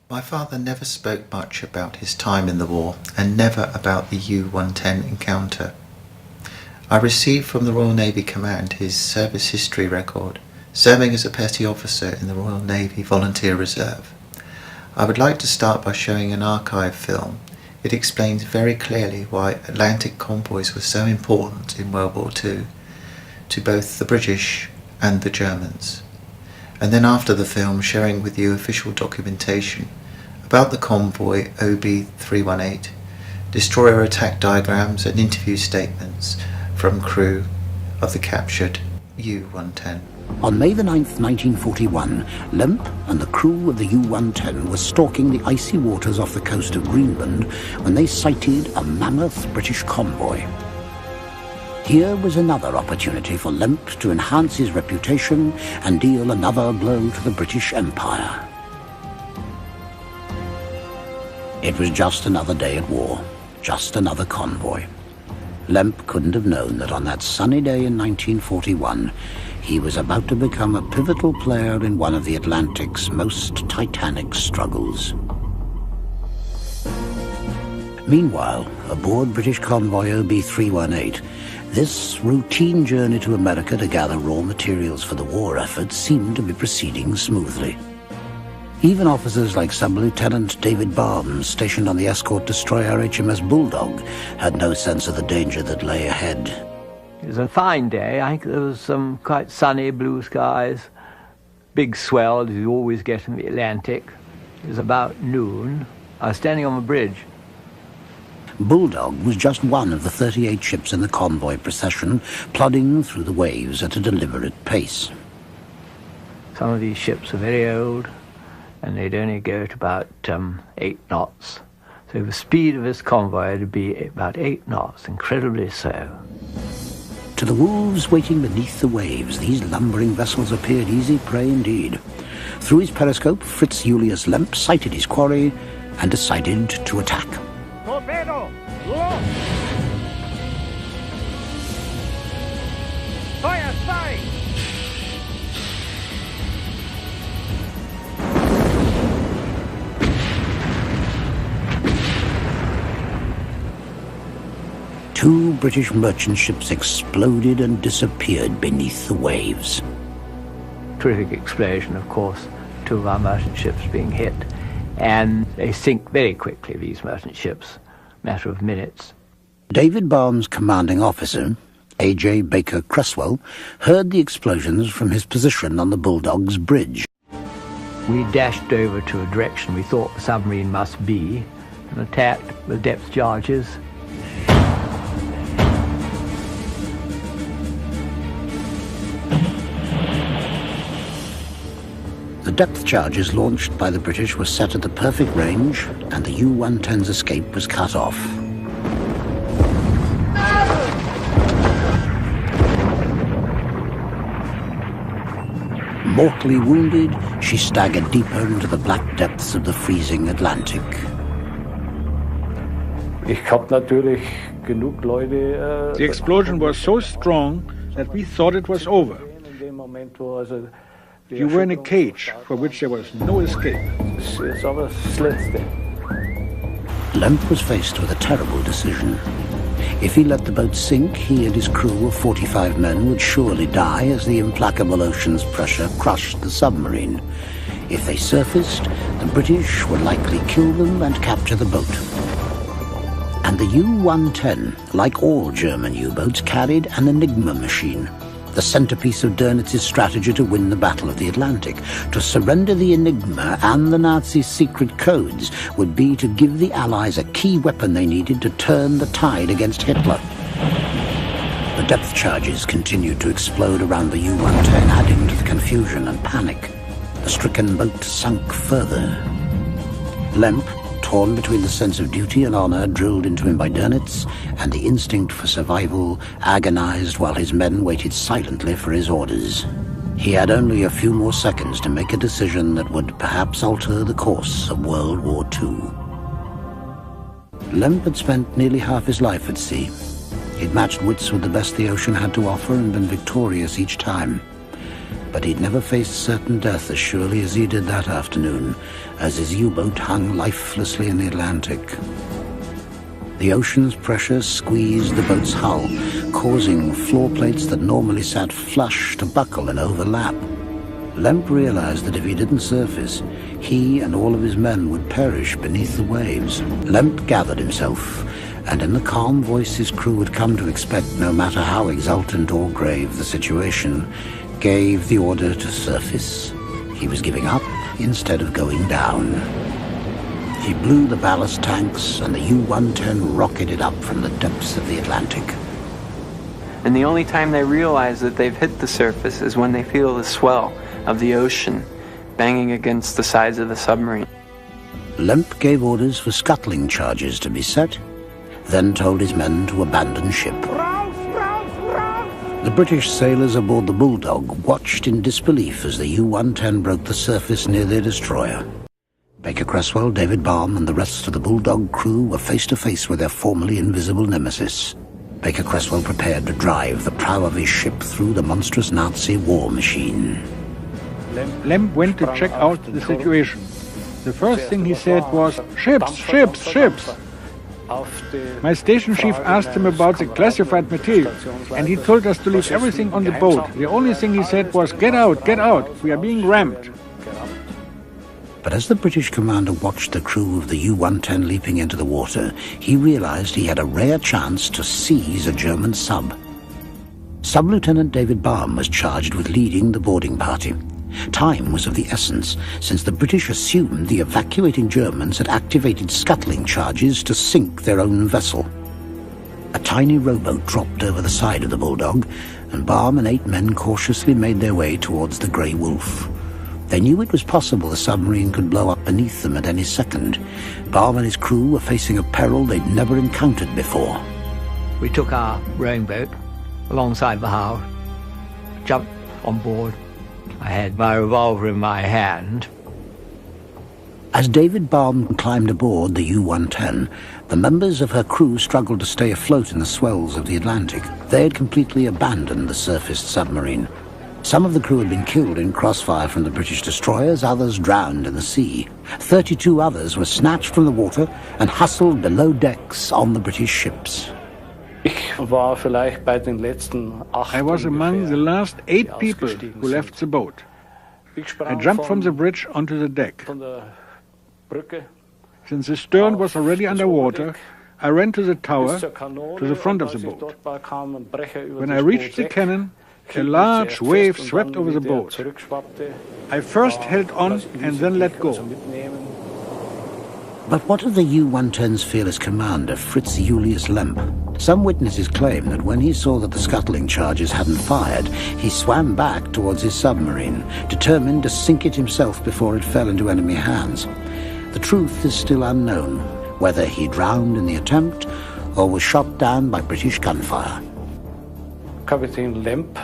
My father never spoke much about his time in the war, and never about the U-110 encounter. I received from the Royal Navy Command his service history record, serving as a petty officer in the Royal Navy Volunteer Reserve. I would like to start by showing an archive film. It explains very clearly why Atlantic convoys were so important in World War II to both the British and the Germans. And then after the film, sharing with you official documentation about the convoy OB318, destroyer attack diagrams and interview statements from crew of the captured U-110. On May the 9th, 1941, Lemp and the crew of the U-110 were stalking the icy waters off the coast of Greenland when they sighted a mammoth British convoy. Here was another opportunity for Lemp to enhance his reputation and deal another blow to the British Empire. It was just another day at war, just another convoy. Lemp couldn't have known that on that sunny day in 1941, he was about to become a pivotal player in one of the Atlantic's most titanic struggles. Meanwhile, aboard British convoy OB318, this routine journey to America to gather raw materials for the war effort seemed to be proceeding smoothly. Even officers like Sub-Lieutenant David Barnes, stationed on the escort destroyer HMS Bulldog, had no sense of the danger that lay ahead. It was a fine day. I think there was some quite sunny blue skies, big swell as you always get in the Atlantic. It was about noon. I was standing on the bridge. Bulldog was just one of the 38 ships in the convoy procession, plodding through the waves at a deliberate pace. Some of these ships are very old, and they'd only go at about 8 knots. So the speed of this convoy would be about 8 knots, incredibly so. To the wolves waiting beneath the waves, these lumbering vessels appeared easy prey indeed. Through his periscope, Fritz Julius Lemp sighted his quarry and decided to attack. Torpedo! Low! Fire! Fire! Two British merchant ships exploded and disappeared beneath the waves. Terrific explosion, of course, 2 of our merchant ships being hit. And they sink very quickly, these merchant ships, matter of minutes. David Barnes' commanding officer, A.J. Baker Cresswell, heard the explosions from his position on the Bulldog's bridge. We dashed over to a direction we thought the submarine must be and attacked with depth charges. The depth charges launched by the British were set at the perfect range, and the U-110's escape was cut off. Mortally wounded, she staggered deeper into the black depths of the freezing Atlantic. The explosion was so strong that we thought it was over. You were in a cage for which there was no escape. Lemp was faced with a terrible decision. If he let the boat sink, he and his crew of 45 men would surely die as the implacable ocean's pressure crushed the submarine. If they surfaced, the British would likely kill them and capture the boat. And the U-110, like all German U-boats, carried an Enigma machine, the centerpiece of Donitz's strategy to win the Battle of the Atlantic. To surrender the Enigma and the Nazis' secret codes would be to give the Allies a key weapon they needed to turn the tide against Hitler. The depth charges continued to explode around the U-110, adding to the confusion and panic. The stricken boat sunk further. Lemp, torn between the sense of duty and honor drilled into him by Dönitz and the instinct for survival, agonized while his men waited silently for his orders. He had only a few more seconds to make a decision that would perhaps alter the course of World War II. Lemp had spent nearly half his life at sea. He'd matched wits with the best the ocean had to offer and been victorious each time. but he'd never faced certain death as surely as he did that afternoon, as his U-boat hung lifelessly in the Atlantic. The ocean's pressure squeezed the boat's hull, causing floor plates that normally sat flush to buckle and overlap. Lemp realized that if he didn't surface, he and all of his men would perish beneath the waves. Lemp gathered himself, and in the calm voice his crew had come to expect, no matter how exultant or grave the situation, gave the order to surface. He was giving up instead of going down. He blew the ballast tanks, and the U-110 rocketed up from the depths of the Atlantic. And the only time they realize that they've hit the surface is when they feel the swell of the ocean banging against the sides of the submarine. Lemp gave orders for scuttling charges to be set, then told his men to abandon ship. The British sailors aboard the Bulldog watched in disbelief as the U-110 broke the surface near their destroyer. Baker Creswell, David Baum, and the rest of the Bulldog crew were face to face with their formerly invisible nemesis. Baker Creswell prepared to drive the prow of his ship through the monstrous Nazi war machine. Lemp went to check out the situation. The first thing he said was, "Ships, ships, ships." My station chief asked him about the classified material, and he told us to leave everything on the boat. The only thing he said was, get out, we are being rammed." But as the British commander watched the crew of the U-110 leaping into the water, he realized he had a rare chance to seize a German sub. Sub-Lieutenant David Baum was charged with leading the boarding party. Time was of the essence, since the British assumed the evacuating Germans had activated scuttling charges to sink their own vessel. A tiny rowboat dropped over the side of the Bulldog, and Baum and 8 men cautiously made their way towards the Grey Wolf. They knew it was possible the submarine could blow up beneath them at any second. Baum and his crew were facing a peril they'd never encountered before. We took our rowing boat alongside the house, jumped on board. I had my revolver in my hand. As David Baum climbed aboard the U-110, the members of her crew struggled to stay afloat in the swells of the Atlantic. They had completely abandoned the surfaced submarine. Some of the crew had been killed in crossfire from the British destroyers, others drowned in the sea. 32 others were snatched from the water and hustled below decks on the British ships. I was among the last 8 people who left the boat. I jumped from the bridge onto the deck. Since the stern was already underwater, I ran to the tower, to the front of the boat. When I reached the cannon, a large wave swept over the boat. I first held on and then let go. But what of the U-110's fearless commander, Fritz Julius Lemp? Some witnesses claim that when he saw that the scuttling charges hadn't fired, he swam back towards his submarine, determined to sink it himself before it fell into enemy hands. The truth is still unknown, whether he drowned in the attempt or was shot down by British gunfire. Captain Lemp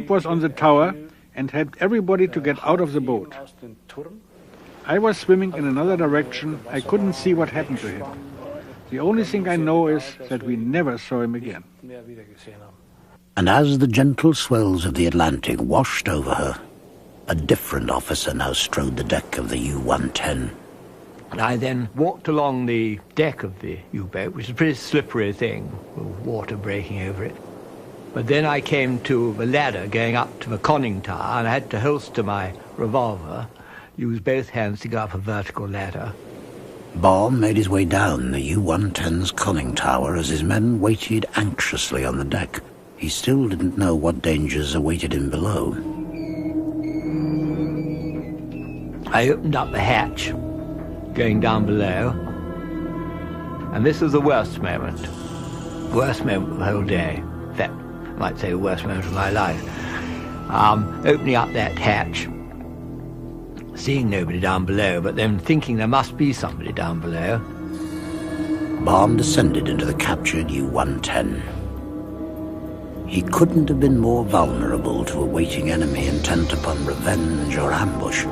was on the tower and helped everybody to get out of the boat. I was swimming in another direction. I couldn't see what happened to him. The only thing I know is that we never saw him again. And as the gentle swells of the Atlantic washed over her, a different officer now strode the deck of the U-110. And I then walked along the deck of the U-boat, which is a pretty slippery thing, with water breaking over it. But then I came to the ladder going up to the conning tower, and I had to holster my revolver, use both hands to go up a vertical ladder. Baum made his way down the U-110's conning tower as his men waited anxiously on the deck. He still didn't know what dangers awaited him below. I opened up the hatch, going down below, and this was the worst moment of the whole day. In fact, I might say the worst moment of my life. Opening up that hatch, seeing nobody down below, but then thinking there must be somebody down below. Baum descended into the captured U-110. He couldn't have been more vulnerable to a waiting enemy intent upon revenge or ambush.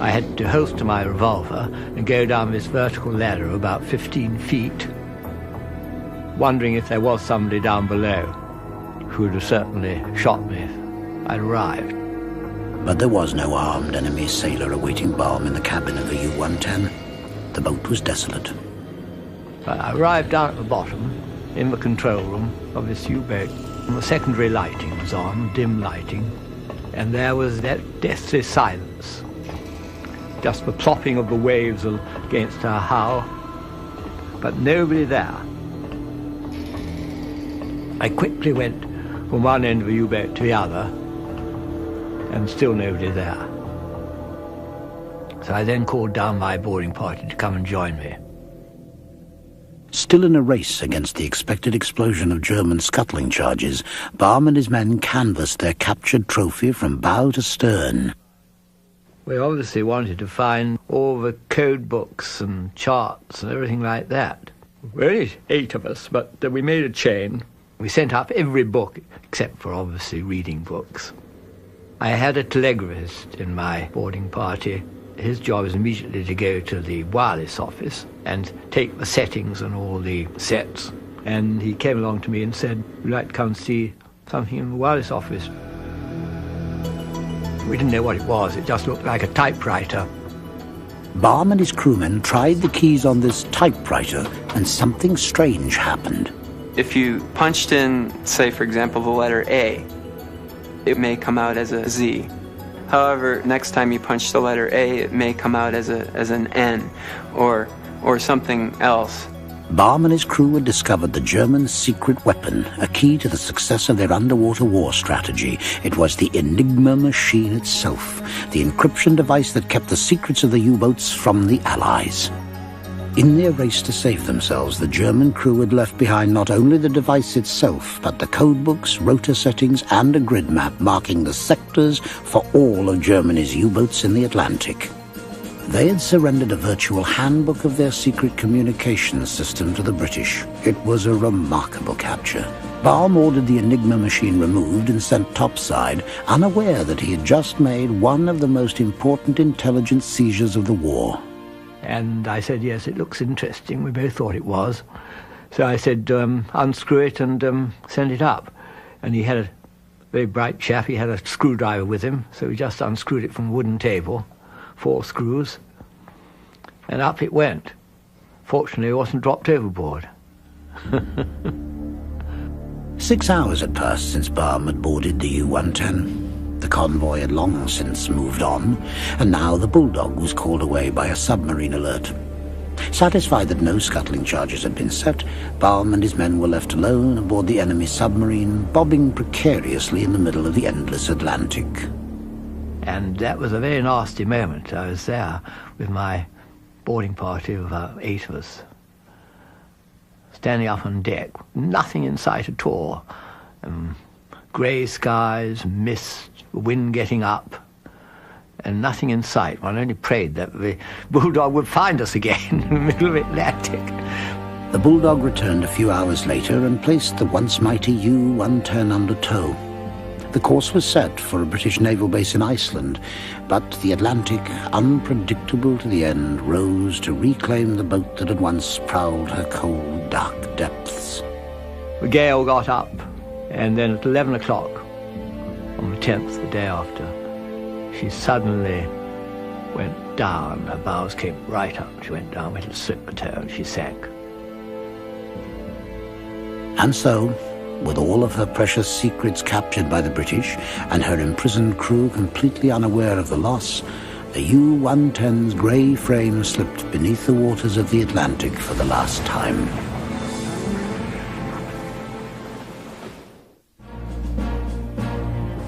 I had to holster my revolver and go down this vertical ladder of about 15 feet, wondering if there was somebody down below. who would have certainly shot me if I'd arrived. But there was no armed enemy sailor awaiting Baum in the cabin of the U-110. The boat was desolate. I arrived down at the bottom, in the control room of this U-boat. The secondary lighting was on, dim lighting, and there was that deathly silence. Just the plopping of the waves against our hull, but nobody there. I quickly went from one end of the U-boat to the other, and still nobody there. So I then called down my boarding party to come and join me. Still in a race against the expected explosion of German scuttling charges, Baum and his men canvassed their captured trophy from bow to stern. We obviously wanted to find all the code books and charts and everything like that. We're only 8 of us, but we made a chain. We sent up every book, except for obviously reading books. I had a telegraphist in my boarding party. His job was immediately to go to the wireless office and take the settings and all the sets. And he came along to me and said, "Would you like to come and see something in the wireless office?" We didn't know what it was. It just looked like a typewriter. Baum and his crewmen tried the keys on this typewriter, and something strange happened. If you punched in, say, for example, the letter A, it may come out as a Z. However, next time you punch the letter A, it may come out as an N or something else. Baum and his crew had discovered the German secret weapon, a key to the success of their underwater war strategy. It was the Enigma machine itself, the encryption device that kept the secrets of the U-boats from the Allies. In their race to save themselves, the German crew had left behind not only the device itself, but the codebooks, rotor settings, and a grid map marking the sectors for all of Germany's U-boats in the Atlantic. They had surrendered a virtual handbook of their secret communications system to the British. It was a remarkable capture. Baum ordered the Enigma machine removed and sent topside, unaware that he had just made one of the most important intelligence seizures of the war. And I said, yes, it looks interesting. We both thought it was. So I said, unscrew it and send it up. And he had a very bright chap. He had a screwdriver with him, so we just unscrewed it from a wooden table, 4 screws, and up it went. Fortunately, it wasn't dropped overboard. 6 hours had passed since Baum had boarded the U-110. The convoy had long since moved on, and now the Bulldog was called away by a submarine alert. Satisfied that no scuttling charges had been set, Baum and his men were left alone aboard the enemy submarine, bobbing precariously in the middle of the endless Atlantic. And that was a very nasty moment. I was there with my boarding party of about 8 of us, standing up on deck, nothing in sight at all. Grey skies, mist, wind getting up, and nothing in sight. One only prayed that the Bulldog would find us again in the middle of the Atlantic. The Bulldog returned a few hours later and placed the once mighty U-110 under tow. The course was set for a British naval base in Iceland, but the Atlantic, unpredictable to the end, rose to reclaim the boat that had once prowled her cold, dark depths. The gale got up, and then at 11 o'clock on the 10th, the day after, she suddenly went down. Her bows came right up. She went down, went to slip the toe, and she sank. And so, with all of her precious secrets captured by the British and her imprisoned crew completely unaware of the loss, the U-110's grey frame slipped beneath the waters of the Atlantic for the last time.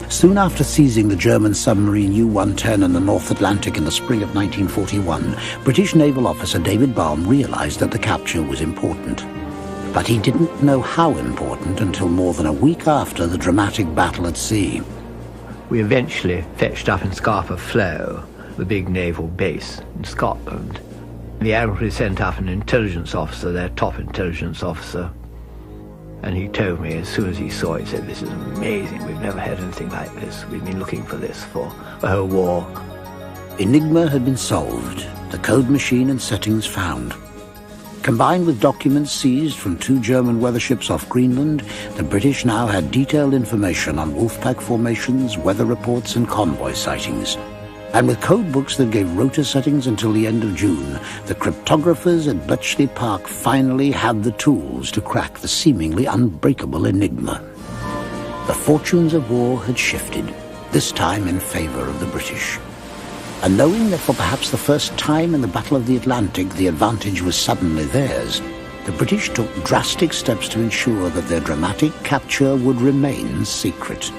Soon after seizing the German submarine U-110 in the North Atlantic in the spring of 1941, British naval officer David Baum realized that the capture was important. But he didn't know how important until more than a week after the dramatic battle at sea. We eventually fetched up in Scapa Flow, the big naval base in Scotland. The Admiralty sent up an intelligence officer, their top intelligence officer, and he told me as soon as he saw it, he said, "This is amazing. We've never had anything like this. We've been looking for this for the whole war." Enigma had been solved, the code machine and settings found. Combined with documents seized from 2 German weather ships off Greenland, the British now had detailed information on wolfpack formations, weather reports and convoy sightings. And with code books that gave rotor settings until the end of June, the cryptographers at Bletchley Park finally had the tools to crack the seemingly unbreakable enigma. The fortunes of war had shifted, this time in favor of the British. And knowing that for perhaps the first time in the Battle of the Atlantic the advantage was suddenly theirs, the British took drastic steps to ensure that their dramatic capture would remain secret.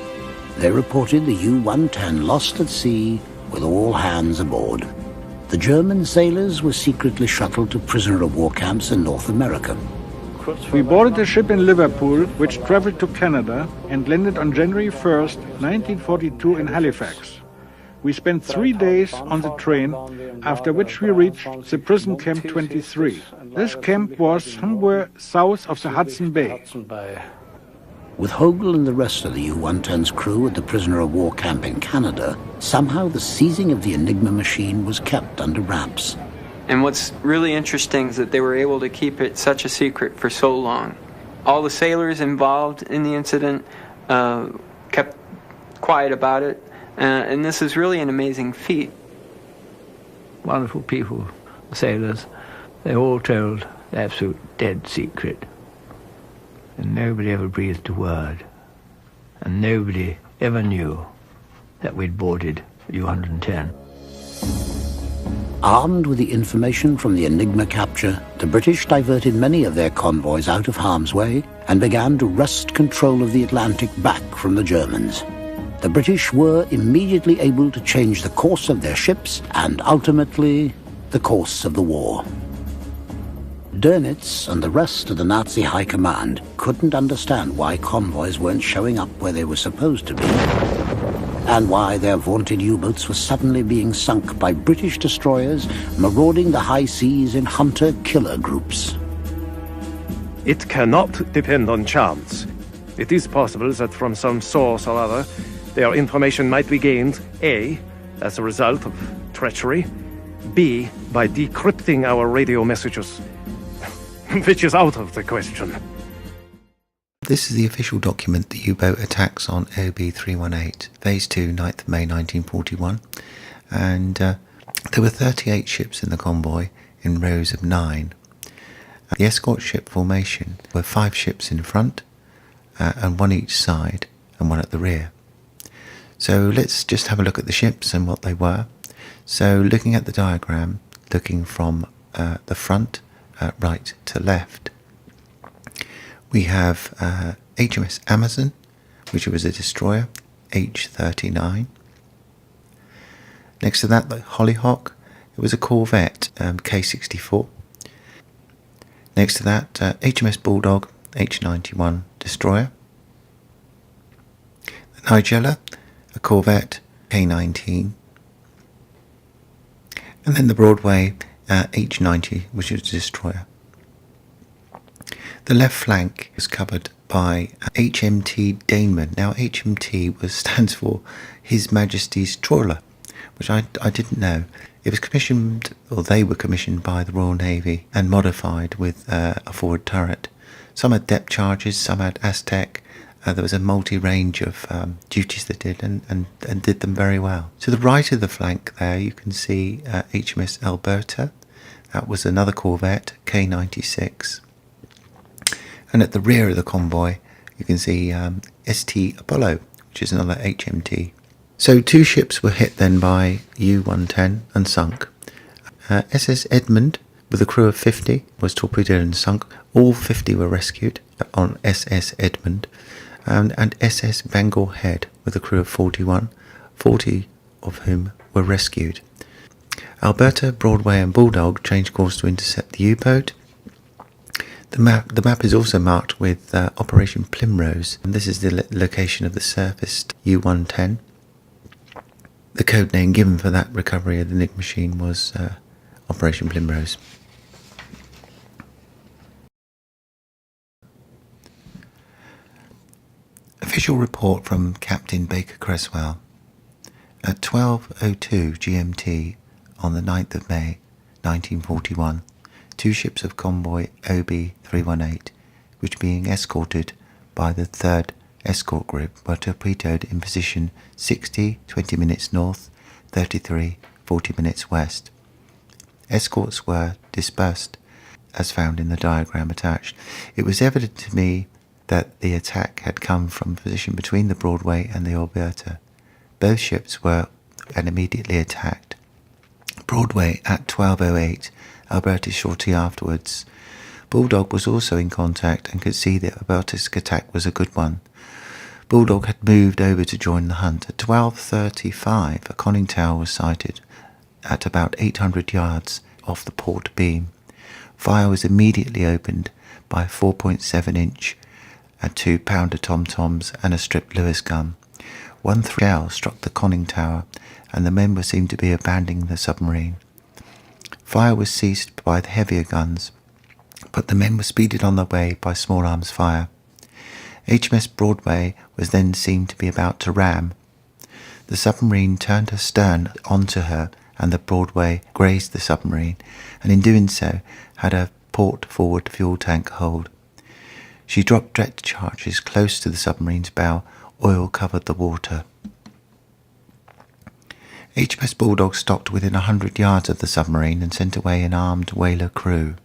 They reported the U-110 lost at sea with all hands aboard. The German sailors were secretly shuttled to prisoner-of-war camps in North America. We boarded a ship in Liverpool which traveled to Canada and landed on January 1st, 1942 in Halifax. We spent 3 days on the train, after which we reached the prison camp 23. This camp was somewhere south of the Hudson Bay. With Hogle and the rest of the U-110's crew at the prisoner-of-war camp in Canada, somehow the seizing of the Enigma machine was kept under wraps. And what's really interesting is that they were able to keep it such a secret for so long. All the sailors involved in the incident kept quiet about it. And this is really an amazing feat. Wonderful people, the sailors, they all told the absolute dead secret. And nobody ever breathed a word. And nobody ever knew that we'd boarded U-110. Armed with the information from the Enigma capture, the British diverted many of their convoys out of harm's way and began to wrest control of the Atlantic back from the Germans. The British were immediately able to change the course of their ships and ultimately the course of the war. Dönitz and the rest of the Nazi high command couldn't understand why convoys weren't showing up where they were supposed to be, and why their vaunted U-boats were suddenly being sunk by British destroyers marauding the high seas in hunter-killer groups. It cannot depend on chance. It is possible that from some source or other, their information might be gained, A, as a result of treachery, B, by decrypting our radio messages, which is out of the question. This is the official document, the U-boat attacks on OB 318, Phase 2, 9th of May 1941, and there were 38 ships in the convoy in rows of 9. The escort ship formation were 5 ships in front, and 1 each side, and 1 at the rear. So let's just have a look at the ships and what they were. So looking at the diagram, looking from the front, right to left, we have HMS Amazon, which was a destroyer, H39. Next to that, the Hollyhock, it was a corvette, K64. Next to that, HMS Bulldog, H91 destroyer. The Nigella, a corvette, K19. And then the Broadway, H90, which is a destroyer. The left flank is covered by HMT Daneman. Now HMT stands for His Majesty's Trawler, which I didn't know. It was commissioned, or they were commissioned by the Royal Navy and modified with a forward turret. Some had depth charges, some had Aztec. There was a multi-range of duties they did and did them very well. To the right of the flank there you can see HMS Alberta. That was another corvette, K96. And at the rear of the convoy you can see ST Apollo, which is another HMT. So 2 ships were hit then by U-110 and sunk. SS Edmund, with a crew of 50, was torpedoed and sunk. All 50 were rescued on SS Edmund. And SS Bangor Head, with a crew of 41, 40 of whom were rescued. Alberta, Broadway and Bulldog changed course to intercept the U-boat. The map is also marked with Operation Primrose, and this is the location of the surfaced U-110. The code name given for that recovery of the Enigma machine was Operation Primrose. Official report from Captain Baker Creswell. At 12:02 GMT on the 9th of May 1941, two ships of convoy OB-318, which being escorted by the 3rd escort group, were torpedoed in position 60, 20 minutes north, 33, 40 minutes west. Escorts were dispersed, as found in the diagram attached. It was evident to me that the attack had come from a position between the Broadway and the Alberta. Both ships were and immediately attacked. Broadway at 12:08, Alberta shortly afterwards. Bulldog was also in contact and could see that Alberta's attack was a good one. Bulldog had moved over to join the hunt. At 12:35, a conning tower was sighted at about 800 yards off the port beam. Fire was immediately opened by a 4.7-inch and 2-pounder tom-toms and a stripped Lewis gun. One shell struck the conning tower, and the men were seen to be abandoning the submarine. Fire was ceased by the heavier guns, but the men were speeded on their way by small arms fire. HMS Broadway was then seen to be about to ram. The submarine turned her stern onto her, and the Broadway grazed the submarine, and in doing so had her port forward fuel tank hold. She dropped depth charges close to the submarine's bow. Oil covered the water. HMS Bulldog stopped within 100 yards of the submarine and sent away an armed whaler crew.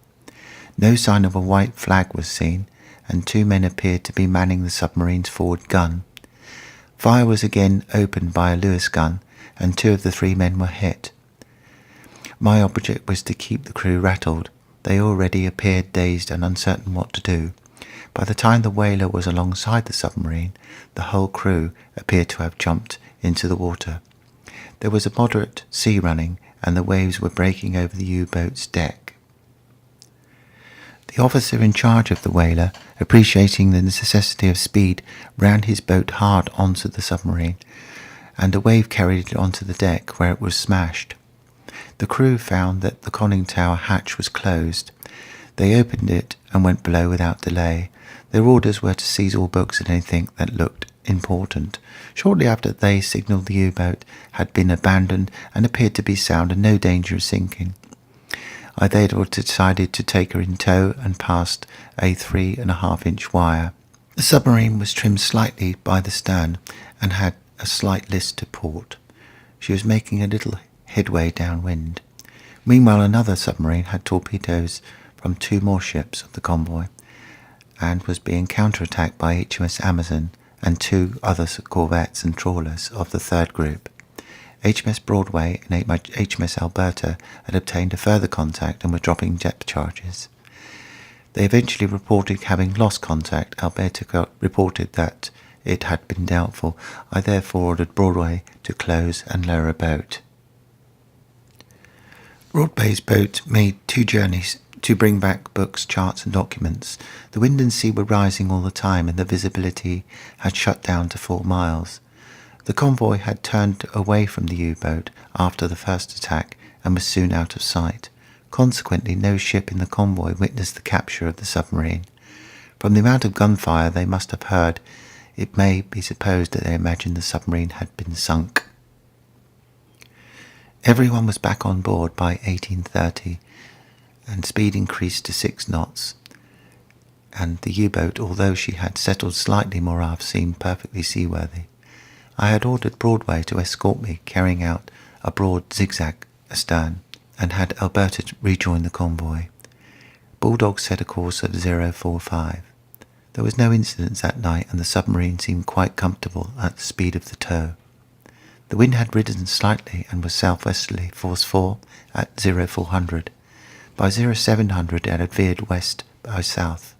No sign of a white flag was seen, and 2 men appeared to be manning the submarine's forward gun. Fire was again opened by a Lewis gun, and 2 of the 3 men were hit. My object was to keep the crew rattled. They already appeared dazed and uncertain what to do. By the time the whaler was alongside the submarine, the whole crew appeared to have jumped into the water. There was a moderate sea running, and the waves were breaking over the U-boat's deck. The officer in charge of the whaler, appreciating the necessity of speed, ran his boat hard onto the submarine, and a wave carried it onto the deck, where it was smashed. The crew found that the conning tower hatch was closed. They opened it and went below without delay. Their orders were to seize all books and anything that looked important. Shortly after, they signalled the U-boat had been abandoned and appeared to be sound and no danger of sinking. I therefore decided to take her in tow and passed a 3.5-inch wire. The submarine was trimmed slightly by the stern and had a slight list to port. She was making a little headway downwind. Meanwhile, another submarine had torpedoes from 2 more ships of the convoy and was being counterattacked by HMS Amazon and 2 other corvettes and trawlers of the 3rd group. HMS Broadway and HMS Alberta had obtained a further contact and were dropping depth charges. They eventually reported having lost contact. Alberta reported that it had been doubtful. I therefore ordered Broadway to close and lower a boat. Broadway's boat made 2 journeys to bring back books, charts and documents. The wind and sea were rising all the time, and the visibility had shut down to 4 miles. The convoy had turned away from the U-boat after the first attack and was soon out of sight. Consequently, no ship in the convoy witnessed the capture of the submarine. From the amount of gunfire they must have heard, it may be supposed that they imagined the submarine had been sunk. Everyone was back on board by 18:30, and speed increased to 6 knots, and the U-boat, although she had settled slightly more aft, seemed perfectly seaworthy. I had ordered Broadway to escort me, carrying out a broad zigzag astern, and had Alberta rejoin the convoy. Bulldog set a course of 045. There was no incident that night, and the submarine seemed quite comfortable at the speed of the tow. The wind had risen slightly and was southwesterly, force 4 at 0400. By 0700 it had veered west by south.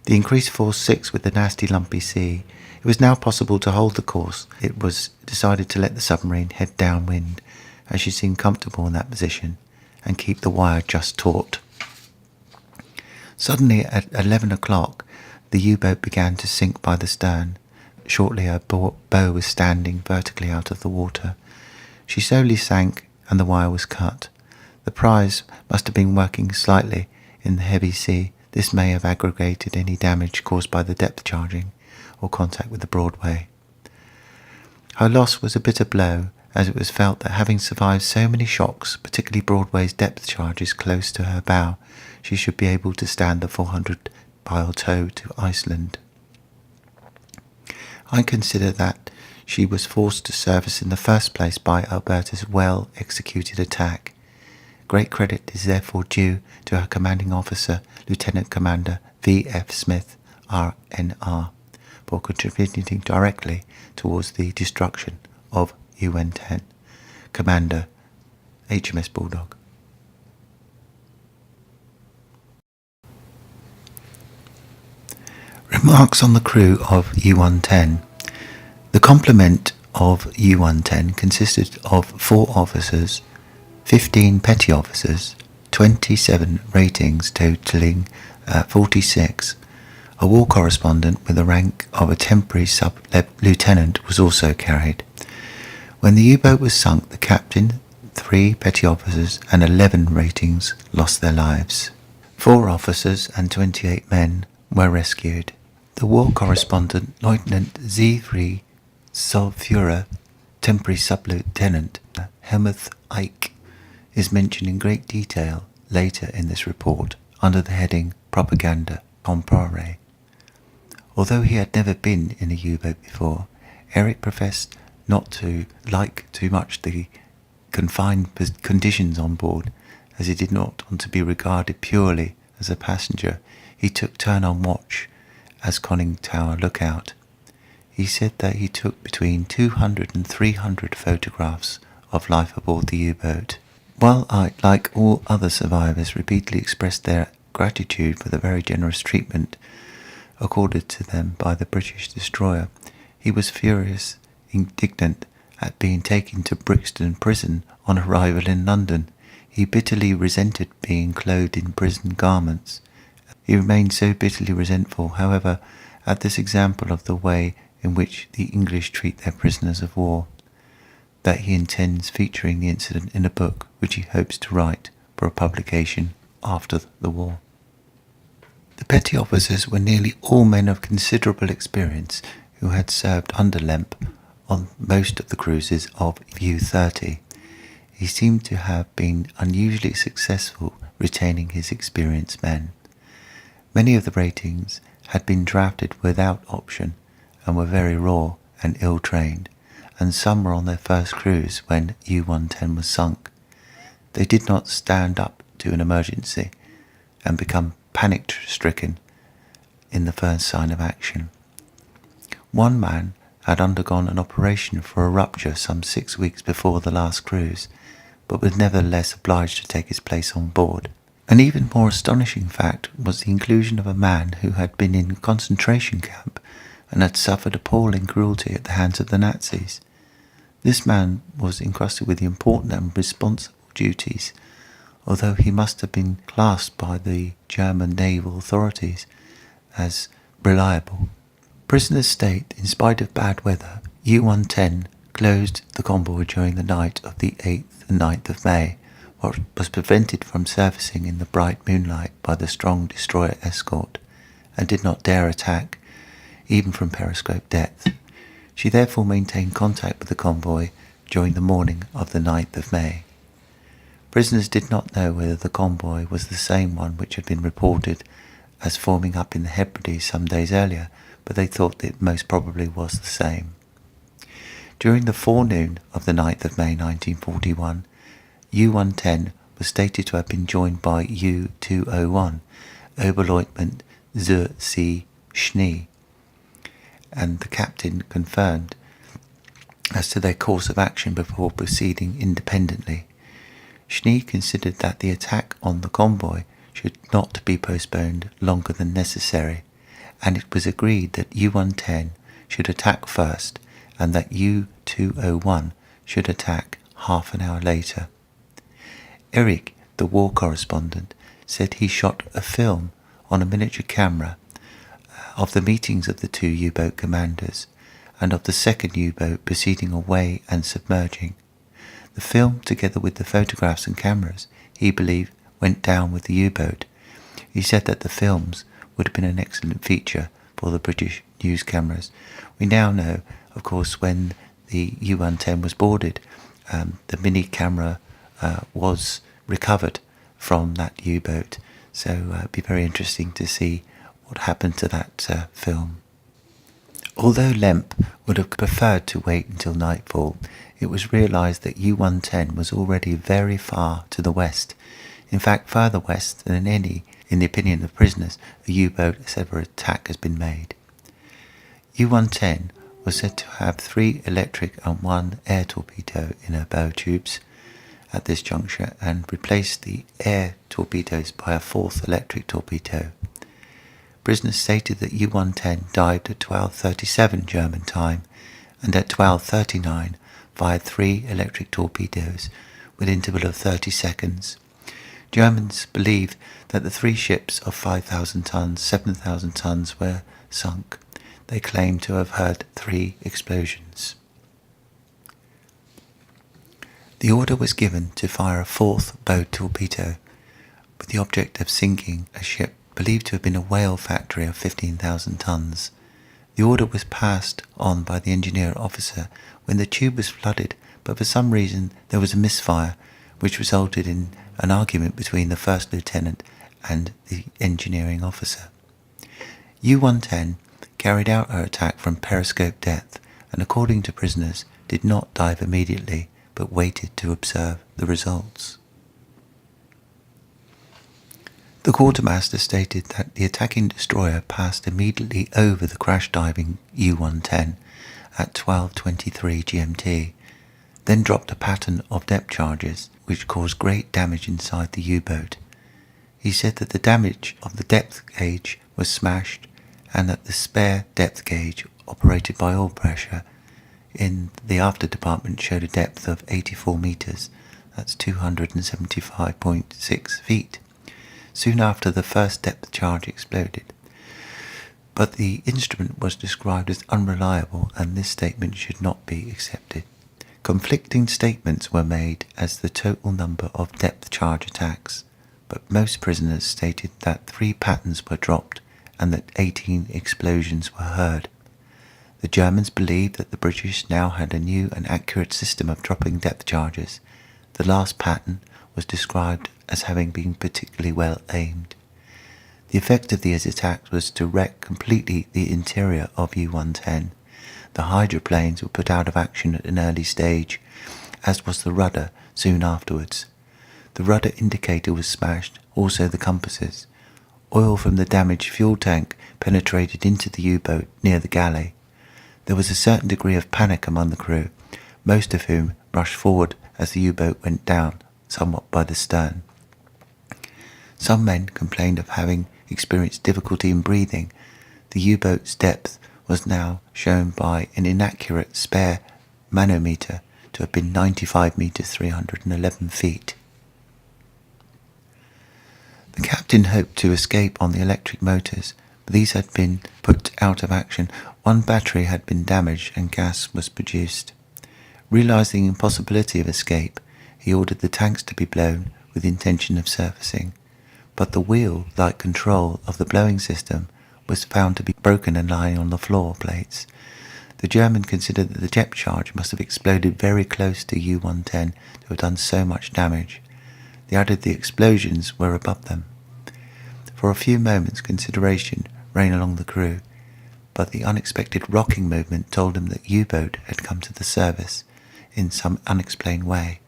The increased force 6 with the nasty lumpy sea. It was now possible to hold the course. It was decided to let the submarine head downwind, as she seemed comfortable in that position, and keep the wire just taut. Suddenly at 11 o'clock the U-boat began to sink by the stern. Shortly her bow was standing vertically out of the water. She slowly sank and the wire was cut. The prize must have been working slightly in the heavy sea. This may have aggravated any damage caused by the depth charging or contact with the Broadway. Her loss was a bitter blow, as it was felt that having survived so many shocks, particularly Broadway's depth charges close to her bow, she should be able to stand the 400-mile tow to Iceland. I consider that she was forced to service in the first place by Alberta's well-executed attack. Great credit is therefore due to her commanding officer, Lieutenant Commander V.F. Smith, RNR, for contributing directly towards the destruction of UN-10, Commander HMS Bulldog. Remarks on the crew of U-110. The complement of U-110 consisted of 4 officers, 15 petty officers, 27 ratings totaling 46. A war correspondent with the rank of a temporary sub-lieutenant was also carried. When the U-boat was sunk, the captain, 3 petty officers and 11 ratings lost their lives. 4 officers and 28 men were rescued. The war correspondent, Lieutenant Z3 Sulfura, temporary sub-lieutenant Helmuth Eick, is mentioned in great detail later in this report under the heading Propaganda Compare. Although he had never been in a U-boat before, Eric professed not to like too much the confined conditions on board, as he did not want to be regarded purely as a passenger. He took turn on watch as conning tower lookout. He said that he took between 200 and 300 photographs of life aboard the U-boat. While I, like all other survivors, repeatedly expressed their gratitude for the very generous treatment accorded to them by the British destroyer, he was furious, indignant at being taken to Brixton prison on arrival in London. He bitterly resented being clothed in prison garments. He remained so bitterly resentful, however, at this example of the way in which the English treat their prisoners of war, that he intends featuring the incident in a book which he hopes to write for a publication after the war. The petty officers were nearly all men of considerable experience who had served under Lemp on most of the cruises of U-30. He seemed to have been unusually successful retaining his experienced men. Many of the ratings had been drafted without option and were very raw and ill-trained, and some were on their first cruise when U-110 was sunk. They did not stand up to an emergency and become panic-stricken in the first sign of action. One man had undergone an operation for a rupture some 6 weeks before the last cruise, but was nevertheless obliged to take his place on board. An even more astonishing fact was the inclusion of a man who had been in a concentration camp and had suffered appalling cruelty at the hands of the Nazis. This man was entrusted with the important and responsible duties, although he must have been classed by the German naval authorities as reliable. Prisoners state, in spite of bad weather, U-110 closed the convoy during the night of the 8th and 9th of May, what was prevented from servicing in the bright moonlight by the strong destroyer escort, and did not dare attack, even from periscope depth. She therefore maintained contact with the convoy during the morning of the 9th of May. Prisoners did not know whether the convoy was the same one which had been reported as forming up in the Hebrides some days earlier, but they thought it most probably was the same. During the forenoon of the 9th of May 1941, U-110 was stated to have been joined by U-201, Oberleutnant Zur C. Schnee, and the captain confirmed as to their course of action before proceeding independently. Schnee considered that the attack on the convoy should not be postponed longer than necessary, and it was agreed that U-110 should attack first and that U-201 should attack half an hour later. Eric, the war correspondent, said he shot a film on a miniature camera of the meetings of the 2 U-boat commanders and of the second U-boat proceeding away and submerging. The film, together with the photographs and cameras, he believed went down with the U-boat. He said that the films would have been an excellent feature for the British news cameras. We now know, of course, when the U-110 was boarded, the mini camera was recovered from that U-boat. So it'd be very interesting to see what happened to that film. Although Lemp would have preferred to wait until nightfall, it was realised that U-110 was already very far to the west. In fact, further west than any, in the opinion of prisoners, a U-boat has ever attack has been made. U-110 was said to have 3 electric and 1 air torpedo in her bow tubes at this juncture, and replaced the air torpedoes by a 4th electric torpedo. Prisoners stated that U-110 dived at 12:37 German time and at 12:39 fired 3 electric torpedoes with an interval of 30 seconds. Germans believed that the 3 ships of 5,000 tons, 7,000 tons were sunk. They claimed to have heard 3 explosions. The order was given to fire a 4th bow torpedo with the object of sinking a ship believed to have been a whale factory of 15,000 tons. The order was passed on by the engineer officer when the tube was flooded, but for some reason there was a misfire which resulted in an argument between the first lieutenant and the engineering officer. U-110 carried out her attack from periscope depth and, according to prisoners, did not dive immediately but waited to observe the results. The quartermaster stated that the attacking destroyer passed immediately over the crash-diving U-110 at 12:23 GMT, then dropped a pattern of depth charges which caused great damage inside the U-boat. He said that the damage of the depth gauge was smashed and that the spare depth gauge, operated by oil pressure, in the after department showed a depth of 84 meters, that's 275.6 feet, soon after the first depth charge exploded. But the instrument was described as unreliable, and this statement should not be accepted. Conflicting statements were made as the total number of depth charge attacks, but most prisoners stated that 3 patterns were dropped and that 18 explosions were heard. The Germans believed that the British now had a new and accurate system of dropping depth charges. The last pattern was described as having been particularly well aimed. The effect of these attacks was to wreck completely the interior of U-110. The hydroplanes were put out of action at an early stage, as was the rudder soon afterwards. The rudder indicator was smashed, also the compasses. Oil from the damaged fuel tank penetrated into the U-boat near the galley. There was a certain degree of panic among the crew, most of whom rushed forward as the U-boat went down, somewhat by the stern. Some men complained of having experienced difficulty in breathing. The U-boat's depth was now shown by an inaccurate spare manometer to have been 95 meters 311 feet. The captain hoped to escape on the electric motors, but these had been put out of action. 1 battery had been damaged and gas was produced. Realizing the impossibility of escape, he ordered the tanks to be blown with the intention of surfacing, but the wheel-like control of the blowing system was found to be broken and lying on the floor plates. The German considered that the depth charge must have exploded very close to U-110 to have done so much damage. They added the explosions were above them. For a few moments consideration ran along the crew, but the unexpected rocking movement told them that U-boat had come to the surface in some unexplained way.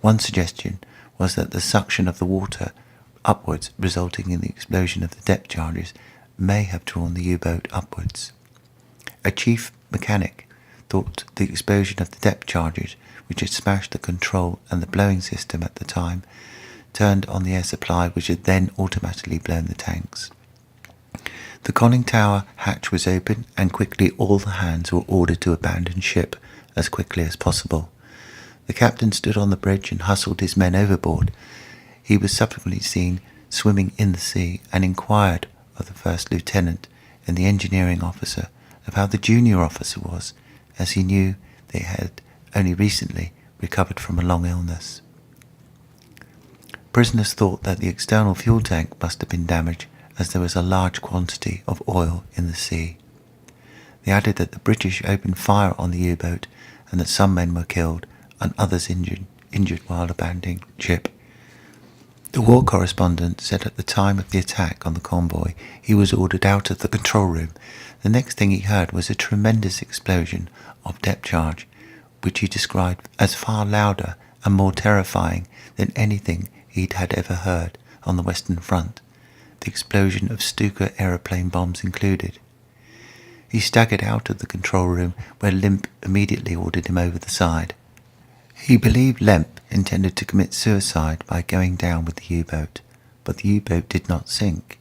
One suggestion was that the suction of the water upwards, resulting in the explosion of the depth charges, may have drawn the U-boat upwards. A chief mechanic thought the explosion of the depth charges, which had smashed the control and the blowing system at the time, turned on the air supply, which had then automatically blown the tanks. The conning tower hatch was open, and quickly all the hands were ordered to abandon ship as quickly as possible. The captain stood on the bridge and hustled his men overboard. He was subsequently seen swimming in the sea, and inquired of the first lieutenant and the engineering officer of how the junior officer was, as he knew they had only recently recovered from a long illness. Prisoners thought that the external fuel tank must have been damaged, as there was a large quantity of oil in the sea. They added that the British opened fire on the U-boat and that some men were killed and others injured while abandoning ship. The war correspondent said at the time of the attack on the convoy he was ordered out of the control room. The next thing he heard was a tremendous explosion of depth charge, which he described as far louder and more terrifying than anything he'd had ever heard on the Western Front, the explosion of Stuka aeroplane bombs included. He staggered out of the control room, where Lemp immediately ordered him over the side. He believed Lemp intended to commit suicide by going down with the U-boat, but the U-boat did not sink.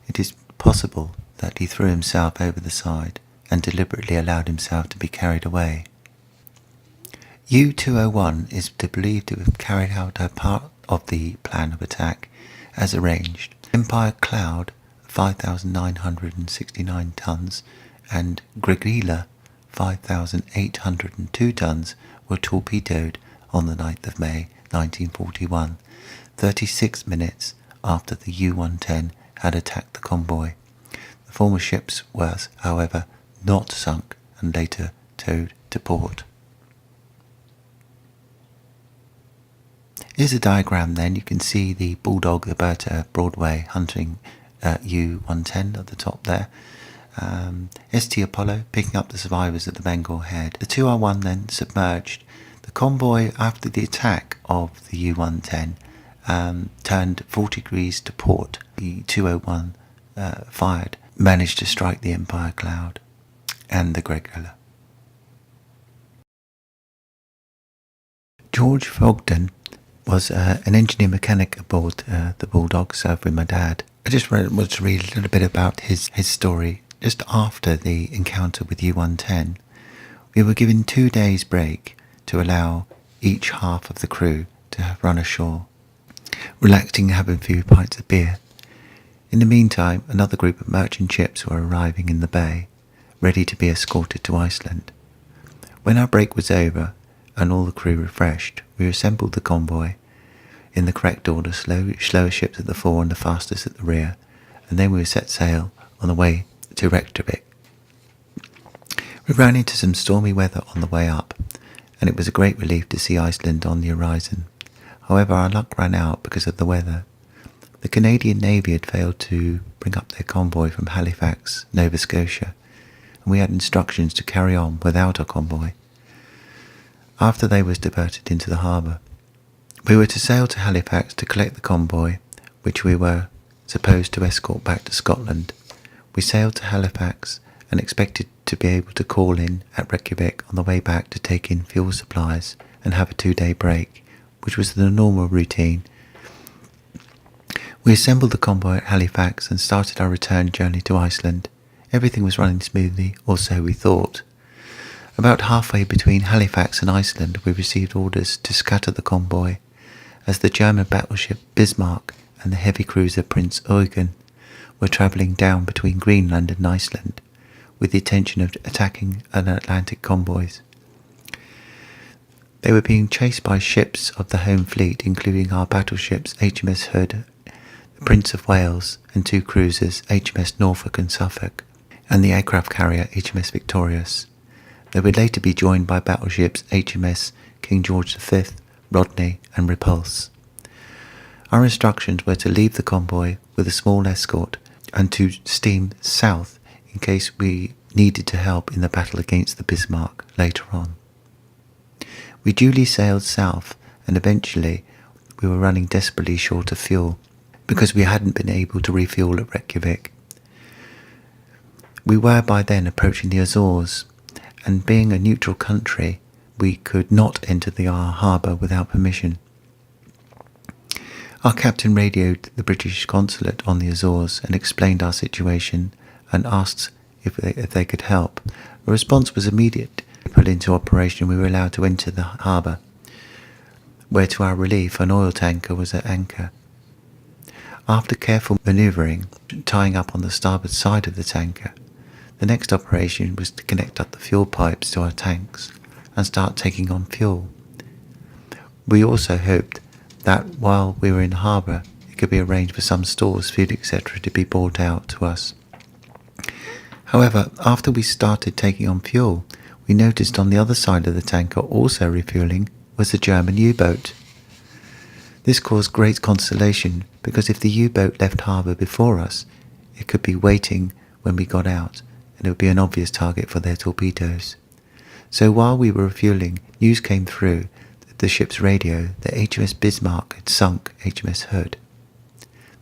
It is possible that he threw himself over the side and deliberately allowed himself to be carried away. U-201 is believed to have carried out her part of the plan of attack as arranged. Empire Cloud, 5,969 tons, and Gregila, 5,802 tons, were torpedoed on the 9th of May 1941, 36 minutes after the U-110 had attacked the convoy. The former ships were, however, not sunk and later towed to port. Here's a diagram then. You can see the Bulldog, the Bertha Broadway hunting U-110 at the top there. ST Apollo picking up the survivors at the Bengal Head. The 2R1 then submerged. The convoy, after the attack of the U-110, turned 40 degrees to port. The 201 fired, managed to strike the Empire Cloud and the Gregula. George Fogden was an engineer mechanic aboard the Bulldog, served with my dad. I just wanted to read a little bit about his story. Just after the encounter with U-110, we were given 2 days break to allow each half of the crew to run ashore, relaxing and having a few pints of beer. In the meantime, another group of merchant ships were arriving in the bay, ready to be escorted to Iceland. When our break was over and all the crew refreshed, we assembled the convoy in the correct order, slower ships at the fore and the fastest at the rear, and then we set sail on the way to Reykjavik. We ran into some stormy weather on the way up, and it was a great relief to see Iceland on the horizon. However, our luck ran out because of the weather. The Canadian Navy had failed to bring up their convoy from Halifax, Nova Scotia, and we had instructions to carry on without our convoy. After they was diverted into the harbour, we were to sail to Halifax to collect the convoy, which we were supposed to escort back to Scotland. We sailed to Halifax and expected to be able to call in at Reykjavik on the way back to take in fuel supplies and have a 2-day break, which was the normal routine. We assembled the convoy at Halifax and started our return journey to Iceland. Everything was running smoothly, or so we thought. About halfway between Halifax and Iceland, we received orders to scatter the convoy, as the German battleship Bismarck and the heavy cruiser Prince Eugen were travelling down between Greenland and Iceland, with the intention of attacking an Atlantic convoys. They were being chased by ships of the home fleet, including our battleships HMS Hood, the Prince of Wales, and 2 cruisers HMS Norfolk and Suffolk, and the aircraft carrier HMS Victorious. They would later be joined by battleships HMS King George V, Rodney, and Repulse. Our instructions were to leave the convoy with a small escort and to steam south in case we needed to help in the battle against the Bismarck later on. We duly sailed south, and eventually we were running desperately short of fuel because we hadn't been able to refuel at Reykjavik. We were by then approaching the Azores, and being a neutral country, we could not enter the harbour without permission. Our captain radioed the British consulate on the Azores and explained our situation and asked if they could help. A response was immediate. Put into operation, we were allowed to enter the harbour, where to our relief an oil tanker was at anchor. After careful manoeuvring, tying up on the starboard side of the tanker, the next operation was to connect up the fuel pipes to our tanks and start taking on fuel. We also hoped that while we were in the harbour, it could be arranged for some stores, food, etc. to be brought out to us. However, after we started taking on fuel, we noticed on the other side of the tanker, also refueling, was a German U-boat. This caused great consternation because if the U-boat left harbour before us, it could be waiting when we got out, and it would be an obvious target for their torpedoes. So while we were refueling, news came through that the ship's radio that HMS Bismarck had sunk HMS Hood.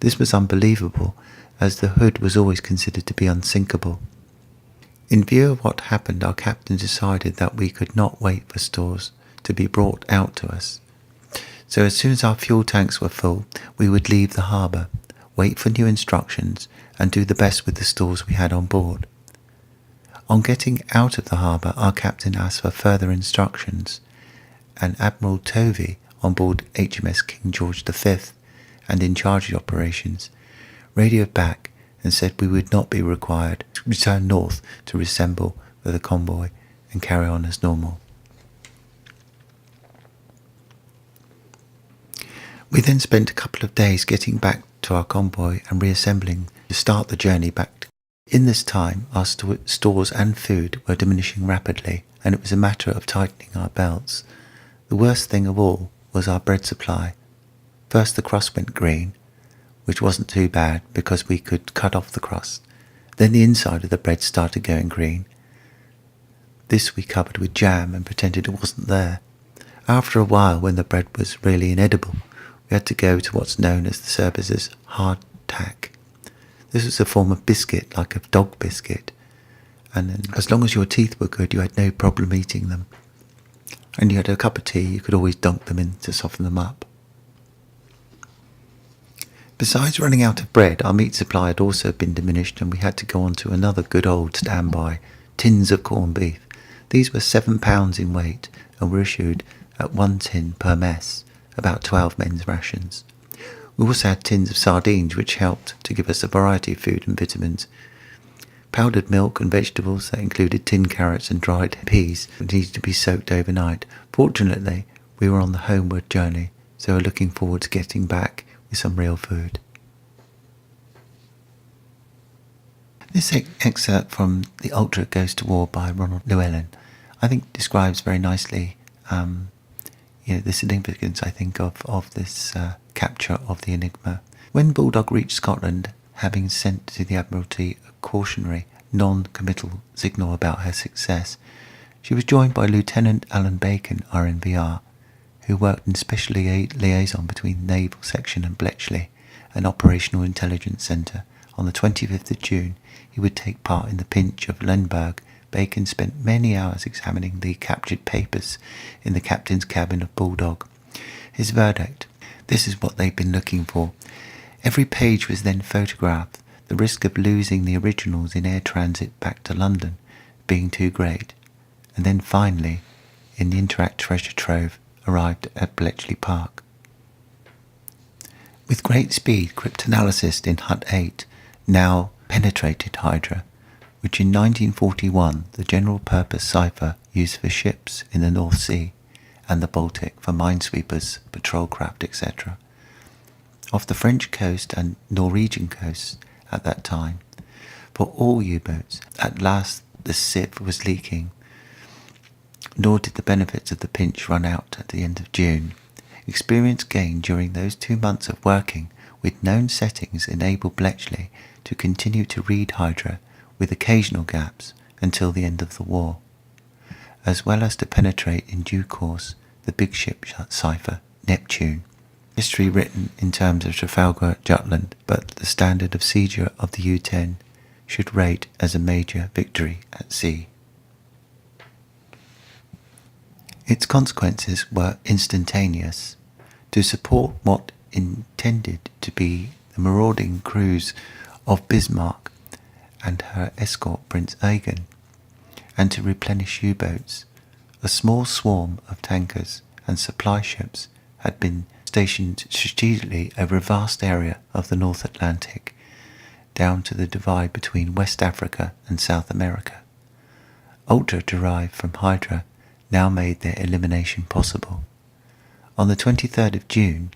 This was unbelievable, as the Hood was always considered to be unsinkable. In view of what happened, our captain decided that we could not wait for stores to be brought out to us. So as soon as our fuel tanks were full, we would leave the harbour, wait for new instructions, and do the best with the stores we had on board. On getting out of the harbour, our captain asked for further instructions, and Admiral Tovey, on board HMS King George V and in charge of operations, radioed back and said we would not be required to return north to reassemble with the convoy and carry on as normal. We then spent a couple of days getting back to our convoy and reassembling to start the journey back. In this time, our stores and food were diminishing rapidly, and it was a matter of tightening our belts. The worst thing of all was our bread supply. First the crust went green, which wasn't too bad because we could cut off the crust. Then the inside of the bread started going green. This we covered with jam and pretended it wasn't there. After a while, when the bread was really inedible, we had to go to what's known as the service's hard tack. This was a form of biscuit, like a dog biscuit, and then, as long as your teeth were good, you had no problem eating them. And you had a cup of tea, you could always dunk them in to soften them up. Besides running out of bread, our meat supply had also been diminished, and we had to go on to another good old standby, tins of corned beef. These were 7 pounds in weight and were issued at 1 tin per mess, about 12 men's rations. We also had tins of sardines, which helped to give us a variety of food and vitamins. Powdered milk and vegetables that included tinned carrots and dried peas needed to be soaked overnight. Fortunately, we were on the homeward journey, so we're looking forward to getting back with some real food. This excerpt from The Ultra Goes to War by Ronald Llewellyn, I think describes very nicely the significance, I think, of this capture of the Enigma. When Bulldog reached Scotland, having sent to the Admiralty a cautionary, non-committal signal about her success, she was joined by Lieutenant Alan Bacon, RNVR, who worked in special liaison between the Naval Section and Bletchley, an operational intelligence centre. On the 25th of June, he would take part in the pinch of Lemberg. Bacon spent many hours examining the captured papers in the captain's cabin of Bulldog. His verdict: this is what they've been looking for. Every page was then photographed, the risk of losing the originals in air transit back to London being too great. And then finally, in the Interact treasure trove, arrived at Bletchley Park. With great speed, cryptanalysis in Hut 8 now penetrated Hydra, which in 1941 the general-purpose cipher used for ships in the North Sea and the Baltic for minesweepers, patrol craft, etc. Off the French coast and Norwegian coasts at that time, for all U-boats, at last the sieve was leaking, nor did the benefits of the pinch run out at the end of June. Experience gained during those 2 months of working with known settings enabled Bletchley to continue to read Hydra with occasional gaps until the end of the war, as well as to penetrate in due course the big ship cipher, Neptune. History written in terms of Trafalgar at Jutland, but the standard of seizure of the U-10 should rate as a major victory at sea. Its consequences were instantaneous. To support what intended to be the marauding cruise of Bismarck and her escort Prince Eugen, and to replenish U-boats, a small swarm of tankers and supply ships had been stationed strategically over a vast area of the North Atlantic, down to the divide between West Africa and South America. Ultra derived from Hydra now made their elimination possible. On the 23rd of June,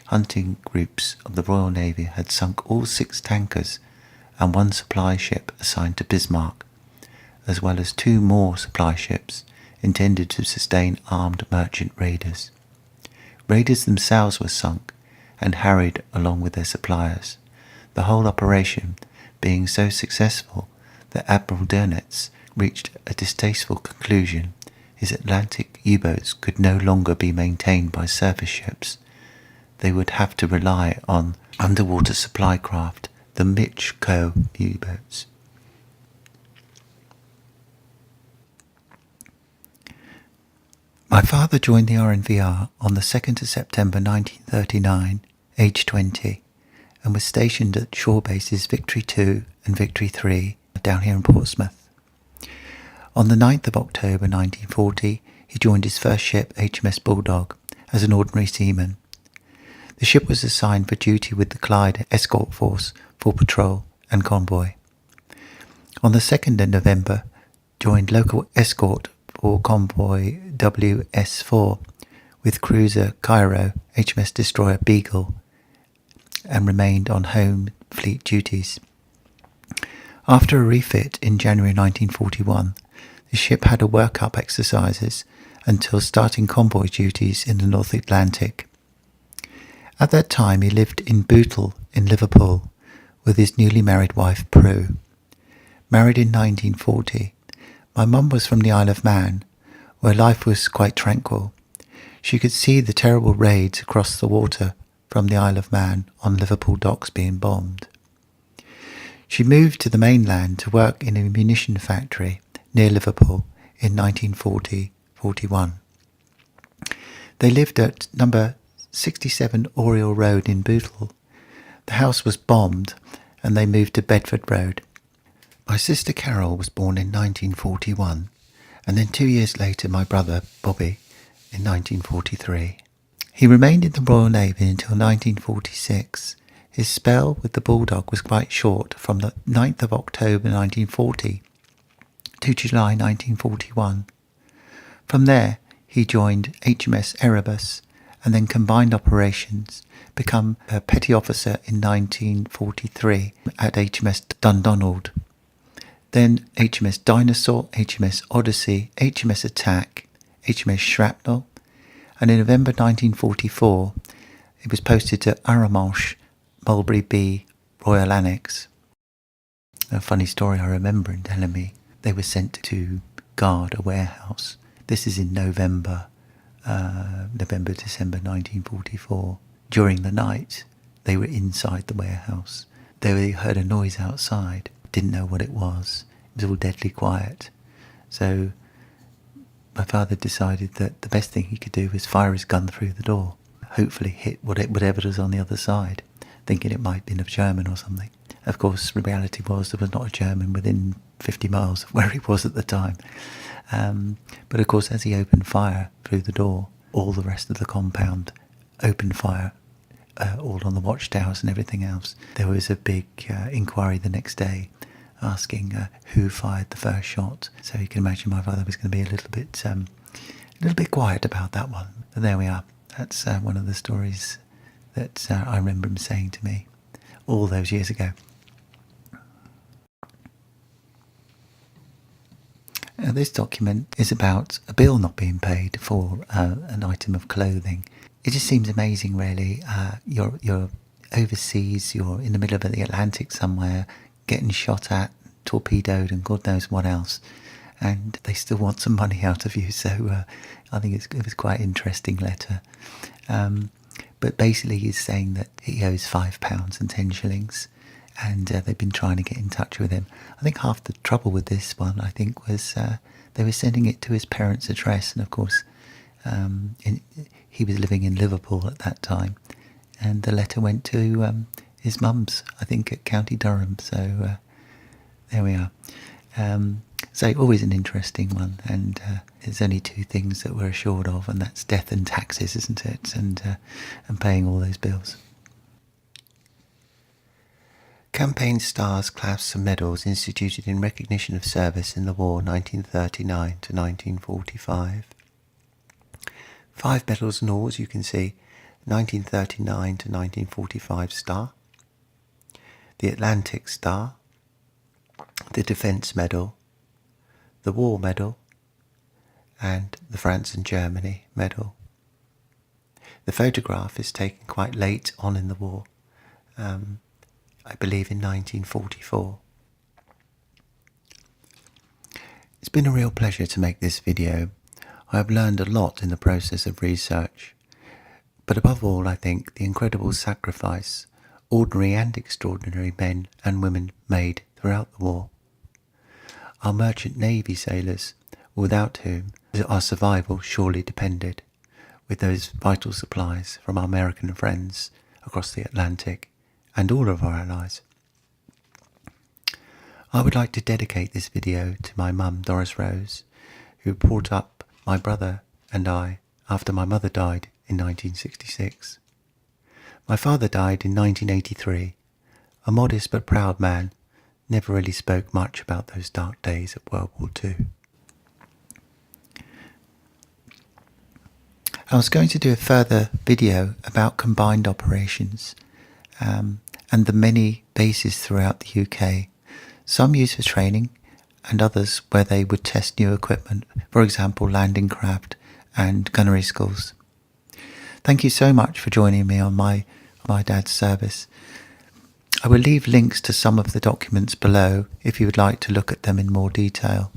hunting groups of the Royal Navy had sunk all 6 tankers and 1 supply ship assigned to Bismarck, as well as 2 more supply ships intended to sustain armed merchant raiders. Raiders themselves were sunk and harried along with their suppliers, the whole operation being so successful that Admiral Dönitz reached a distasteful conclusion. His Atlantic U-boats could no longer be maintained by surface ships. They would have to rely on underwater supply craft, the Michko U-boats. My father joined the RNVR on the 2nd of September 1939, aged 20, and was stationed at shore bases Victory 2 and Victory 3 down here in Portsmouth. On the 9th of October 1940, he joined his first ship, HMS Bulldog, as an ordinary seaman. The ship was assigned for duty with the Clyde Escort Force for patrol and convoy. On the 2nd of November, joined local escort for convoy WS4 with cruiser Cairo, HMS Destroyer Beagle, and remained on home fleet duties. After a refit in January 1941, the ship had a work-up exercises until starting convoy duties in the North Atlantic. At that time he lived in Bootle in Liverpool with his newly married wife Prue. Married in 1940, my mum was from the Isle of Man, where life was quite tranquil. She could see the terrible raids across the water from the Isle of Man on Liverpool docks being bombed. She moved to the mainland to work in a munition factory near Liverpool in 1940-41. They lived at number 67 Oriel Road in Bootle. The house was bombed and they moved to Bedford Road. My sister Carol was born in 1941, and then 2 years later my brother Bobby in 1943. He remained in the Royal Navy until 1946. His spell with the Bulldog was quite short, from the 9th of October 1940 to July 1941. From there he joined HMS Erebus and then combined operations, become a petty officer in 1943 at HMS Dundonald. Then HMS Dinosaur, HMS Odyssey, HMS Attack, HMS Shrapnel, and in November 1944 he was posted to Arromanches, Mulberry Bee, Royal Annex. A funny story I remember him telling me, they were sent to guard a warehouse. This is in December 1944. During the night, they were inside the warehouse. They heard a noise outside, didn't know what it was. It was all deadly quiet. So my father decided that the best thing he could do was fire his gun through the door, hopefully hit whatever was on the other side, thinking it might have been a German or something. Of course, the reality was there was not a German within 50 miles of where he was at the time. But of course, as he opened fire through the door, all the rest of the compound opened fire, all on the watchtowers and everything else. There was a big inquiry the next day asking who fired the first shot. So you can imagine my father was going to be a little bit quiet about that one. But there we are. That's one of the stories that I remember him saying to me all those years ago. This document is about a bill not being paid for an item of clothing. It just seems amazing, really. You're overseas, you're in the middle of the Atlantic somewhere, getting shot at, torpedoed, and God knows what else, and they still want some money out of you. So I think it was quite an interesting letter. But basically he's saying that he owes £5 and 10 shillings, and they've been trying to get in touch with him. I think half the trouble with this one, I think, was they were sending it to his parents' address, and of course he was living in Liverpool at that time, and the letter went to his mum's, I think, at County Durham. So there we are. So always an interesting one, and there's only two things that we're assured of, and that's death and taxes, isn't it? And paying all those bills. Campaign stars, clasps and medals instituted in recognition of service in the war 1939 to 1945. 5 medals in all, as you can see. 1939 to 1945 Star, the Atlantic Star, the Defence Medal, the War Medal and the France and Germany Medal. The photograph is taken quite late on in the war, I believe in 1944. It's been a real pleasure to make this video. I have learned a lot in the process of research, but above all I think the incredible sacrifice ordinary and extraordinary men and women made throughout the war. Our merchant navy sailors, without whom our survival surely depended, with those vital supplies from our American friends across the Atlantic and all of our allies. I would like to dedicate this video to my mum, Doris Rose, who brought up my brother and I after my mother died in 1966. My father died in 1983, a modest but proud man, never really spoke much about those dark days of World War II. I was going to do a further video about combined operations and the many bases throughout the UK, some used for training and others where they would test new equipment, for example landing craft and gunnery schools. Thank you so much for joining me on my dad's service. I will leave links to some of the documents below if you would like to look at them in more detail.